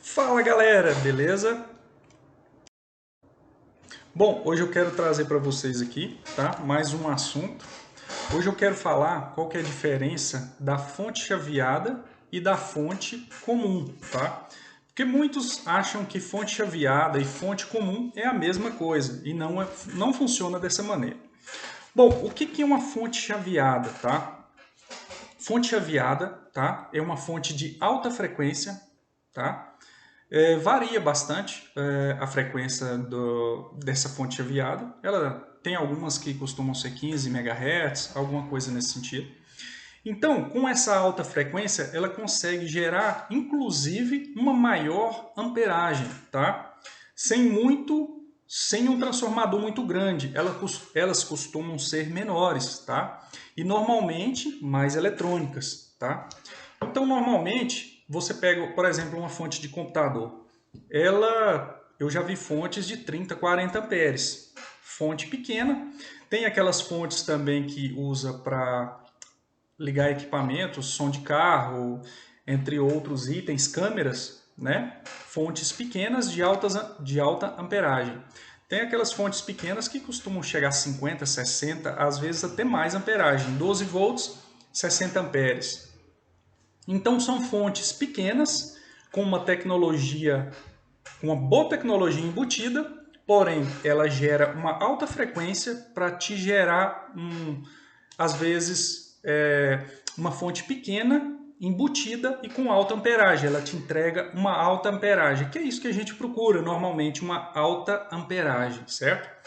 Fala galera, beleza? Bom, hoje eu quero trazer para vocês aqui, tá? Mais um assunto. Hoje eu quero falar qual que é a diferença da fonte chaveada e da fonte comum, tá? Porque muitos acham que fonte chaveada e fonte comum é a mesma coisa e não funciona dessa maneira. Bom, o que é uma fonte chaveada, tá? Fonte chaveada, tá? É uma fonte de alta frequência, tá? Varia bastante a frequência dessa fonte chaveada. Ela tem algumas que costumam ser 15 MHz, alguma coisa nesse sentido. Então, com essa alta frequência, ela consegue gerar, inclusive, uma maior amperagem, tá? Sem um transformador muito grande. Elas costumam ser menores, tá? E normalmente mais eletrônicas, tá? Então, normalmente, você pega, por exemplo, uma fonte de computador. Eu já vi fontes de 30, 40 amperes. Fonte pequena. Tem aquelas fontes também que usa para ligar equipamentos, som de carro, entre outros itens, câmeras, né? Fontes pequenas de alta amperagem. Tem aquelas fontes pequenas que costumam chegar a 50, 60, às vezes até mais amperagem, 12 volts, 60 amperes. Então são fontes pequenas, com uma boa tecnologia embutida, porém ela gera uma alta frequência para te gerar, às vezes, uma fonte pequena, embutida e com alta amperagem. Ela te entrega uma alta amperagem, que é isso que a gente procura normalmente, uma alta amperagem, certo?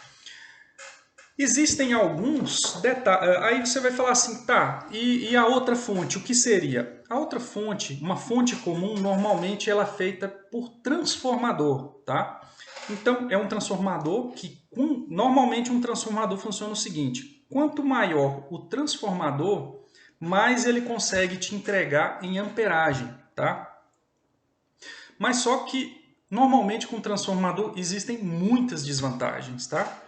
Existem alguns detalhes. Aí você vai falar assim, tá, e a outra fonte, o que seria? A outra fonte, uma fonte comum, normalmente ela é feita por transformador, tá? Então, é um transformador que, normalmente um transformador funciona o seguinte, quanto maior o transformador, mais ele consegue te entregar em amperagem, tá? Mas só que, normalmente com transformador existem muitas desvantagens, tá?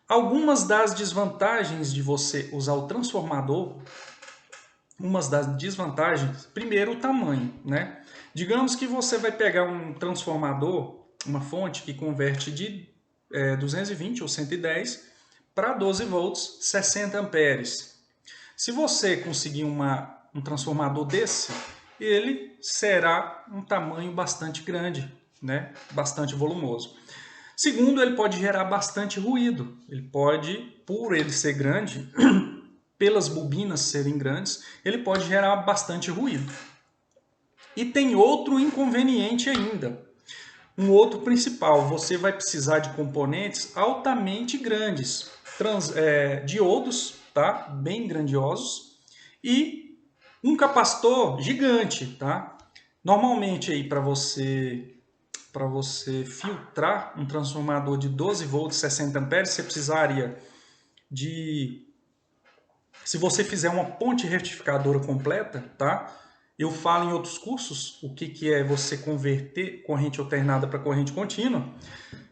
Algumas das desvantagens de você usar o transformador, umas das desvantagens, primeiro o tamanho, né? Digamos que você vai pegar um transformador, uma fonte que converte de 220 ou 110 para 12 volts, 60 amperes. Se você conseguir um transformador desse, ele será um tamanho bastante grande, né? Bastante volumoso. Segundo, ele pode gerar bastante ruído. Ele pode, por ele ser grande, pelas bobinas serem grandes, ele pode gerar bastante ruído. E tem outro inconveniente ainda. Um outro principal, você vai precisar de componentes altamente grandes, diodos, tá? Bem grandiosos, e um capacitor gigante, tá? Normalmente aí para você filtrar um transformador de 12 volts 60 amperes, você precisaria de, se você fizer uma ponte retificadora completa, tá? Eu falo em outros cursos o que é você converter corrente alternada para corrente contínua.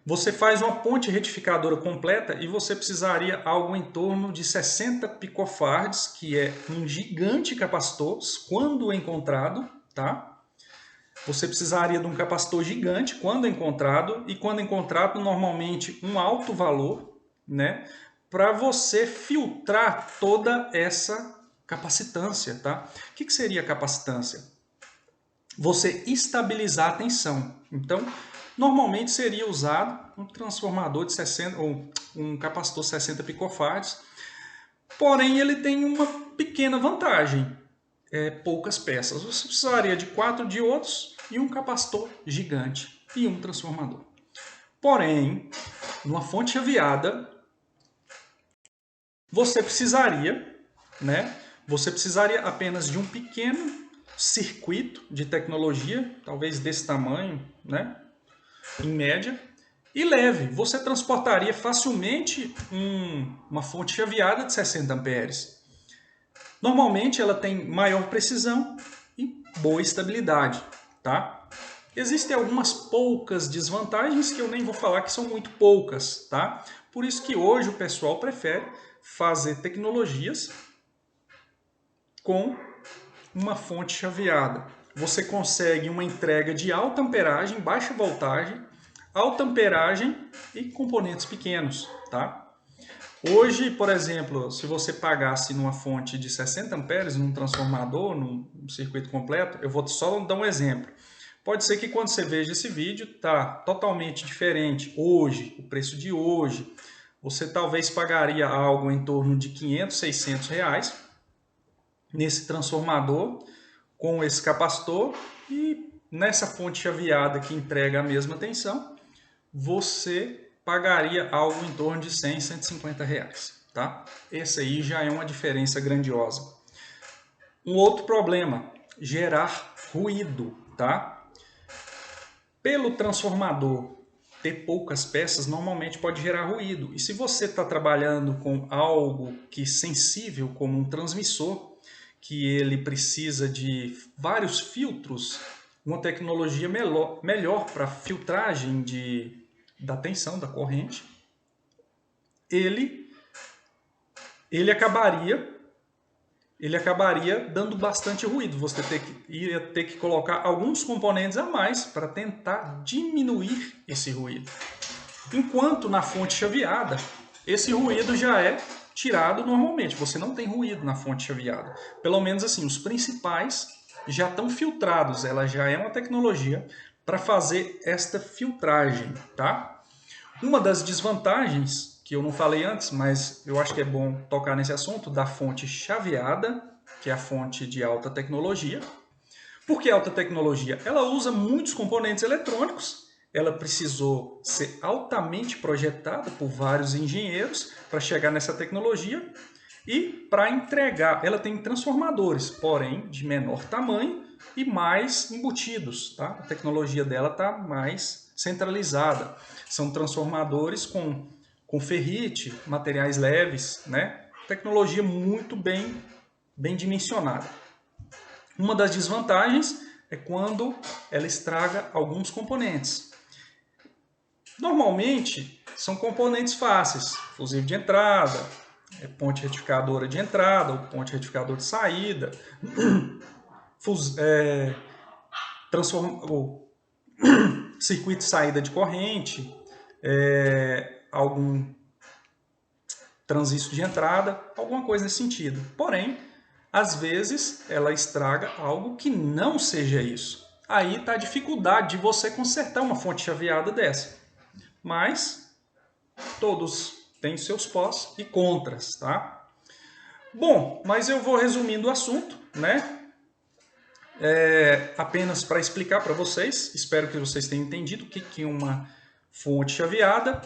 Você faz uma ponte retificadora completa e você precisaria algo em torno de 60 picofards, que é um gigante capacitor, quando encontrado, tá? Você precisaria de um capacitor gigante quando encontrado, e quando encontrado, normalmente um alto valor, né? Para você filtrar toda essa capacitância, tá? O que seria capacitância? Você estabilizar a tensão. Então, normalmente seria usado um transformador de 60 ou um capacitor 60 picofards, porém ele tem uma pequena vantagem, poucas peças. Você precisaria de 4 diodos e um capacitor gigante e um transformador. Porém, numa fonte chaveada, você precisaria, né? Você precisaria apenas de um pequeno circuito de tecnologia, talvez desse tamanho, né? Em média, e leve. Você transportaria facilmente uma fonte chaveada de 60 amperes. Normalmente ela tem maior precisão e boa estabilidade, tá? Existem algumas poucas desvantagens que eu nem vou falar que são muito poucas, tá? Por isso que hoje o pessoal prefere fazer tecnologias com uma fonte chaveada. você consegue uma entrega de alta amperagem, baixa voltagem, alta amperagem e componentes pequenos, tá? Hoje, por exemplo, se você pagasse numa fonte de 60 amperes, num transformador, num circuito completo, eu vou só dar um exemplo. Pode ser que quando você veja esse vídeo, tá totalmente diferente. Hoje, o preço de hoje, você talvez pagaria algo em torno de 500, 600 reais nesse transformador com esse capacitor e nessa fonte chaveada que entrega a mesma tensão, você pagaria algo em torno de 100, 150 reais, tá? Esse aí já é uma diferença grandiosa. Um outro problema, gerar ruído, tá? Pelo transformador ter poucas peças, normalmente pode gerar ruído. E se você está trabalhando com algo que é sensível, como um transmissor, que ele precisa de vários filtros, uma tecnologia melhor para filtragem da tensão, da corrente, ele acabaria dando bastante ruído. Você ia ter que colocar alguns componentes a mais para tentar diminuir esse ruído. Enquanto na fonte chaveada, esse ruído já é tirado normalmente. Você não tem ruído na fonte chaveada. Pelo menos assim, os principais já estão filtrados. Ela já é uma tecnologia para fazer esta filtragem, tá? Uma das desvantagens, que eu não falei antes, mas eu acho que é bom tocar nesse assunto, da fonte chaveada, que é a fonte de alta tecnologia. Por que alta tecnologia? Ela usa muitos componentes eletrônicos, ela precisou ser altamente projetada por vários engenheiros para chegar nessa tecnologia e para entregar, ela tem transformadores, porém de menor tamanho e mais embutidos, tá? A tecnologia dela está mais centralizada. São transformadores com ferrite, materiais leves, né? Tecnologia muito bem dimensionada. Uma das desvantagens é quando ela estraga alguns componentes. Normalmente são componentes fáceis, fusível de entrada, ponte retificadora de entrada, ou ponte retificador de saída, circuito de saída de corrente, algum transistor de entrada, alguma coisa nesse sentido. Porém, às vezes ela estraga algo que não seja isso. Aí está a dificuldade de você consertar uma fonte chaveada dessa. Mas todos têm seus pós e contras, tá? Bom, mas eu vou resumindo o assunto, né? Apenas para explicar para vocês, espero que vocês tenham entendido o que é uma fonte chaveada.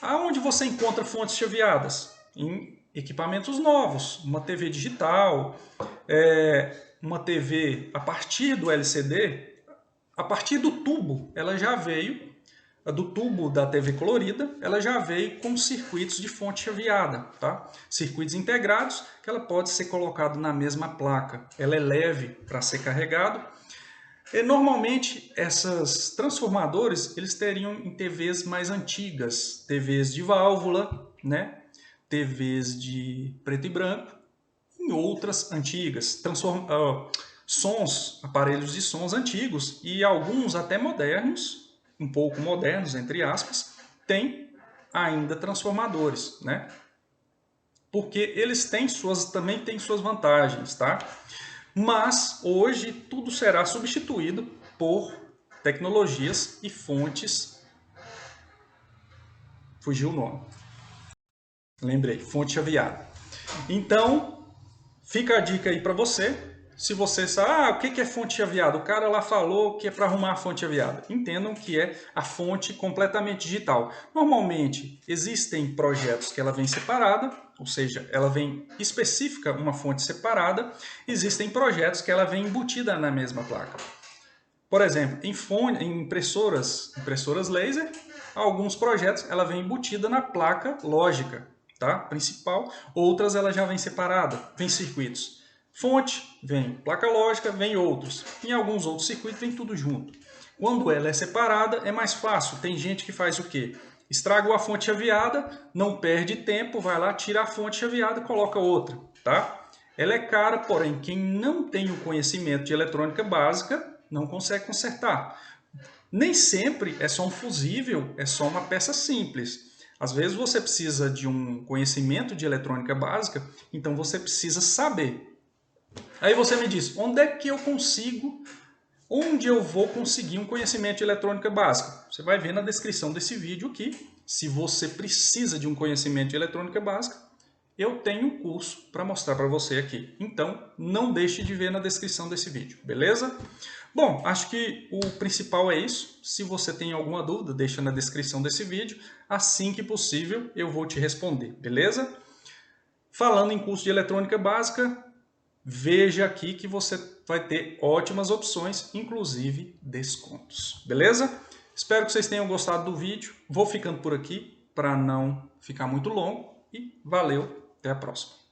Aonde você encontra fontes chaveadas? Em equipamentos novos, uma TV digital, uma TV a partir do LCD, a partir do tubo, ela já veio, do tubo da TV colorida, ela já veio com circuitos de fonte chaveada, tá? Circuitos integrados que ela pode ser colocado na mesma placa. Ela é leve para ser carregado. E normalmente esses transformadores eles teriam em TVs mais antigas, TVs de válvula, né? TVs de preto e branco, em outras antigas, aparelhos de sons antigos e alguns até modernos, um pouco modernos, entre aspas, têm ainda transformadores, né? Porque eles também têm suas vantagens, tá? Mas hoje tudo será substituído por tecnologias e fontes. Fugiu o nome. Lembrei, fonte chaveada. Então, fica a dica aí para você. Se você sabe, o que é fonte chaveada? O cara lá falou que é para arrumar a fonte chaveada. Entendam que é a fonte completamente digital. Normalmente, existem projetos que ela vem separada, ou seja, ela vem específica, uma fonte separada. Existem projetos que ela vem embutida na mesma placa. Por exemplo, em impressoras laser, alguns projetos ela vem embutida na placa lógica, tá? Principal. Outras ela já vem separada, vem circuitos. Fonte, vem placa lógica, vem outros. Em alguns outros circuitos vem tudo junto. Quando ela é separada é mais fácil. Tem gente que faz o quê? Estraga a fonte chaveada, não perde tempo, vai lá, tira a fonte chaveada e coloca outra, tá? Ela é cara, porém quem não tem o conhecimento de eletrônica básica não consegue consertar. Nem sempre é só um fusível, é só uma peça simples. Às vezes você precisa de um conhecimento de eletrônica básica, então você precisa saber. Aí você me diz, onde eu vou conseguir um conhecimento de eletrônica básica? Você vai ver na descrição desse vídeo aqui. Se você precisa de um conhecimento de eletrônica básica, eu tenho um curso para mostrar para você aqui. Então, não deixe de ver na descrição desse vídeo, beleza? Bom, acho que o principal é isso. Se você tem alguma dúvida, deixa na descrição desse vídeo. Assim que possível, eu vou te responder, beleza? Falando em curso de eletrônica básica, veja aqui que você vai ter ótimas opções, inclusive descontos, beleza? Espero que vocês tenham gostado do vídeo. Vou ficando por aqui para não ficar muito longo e valeu, até a próxima.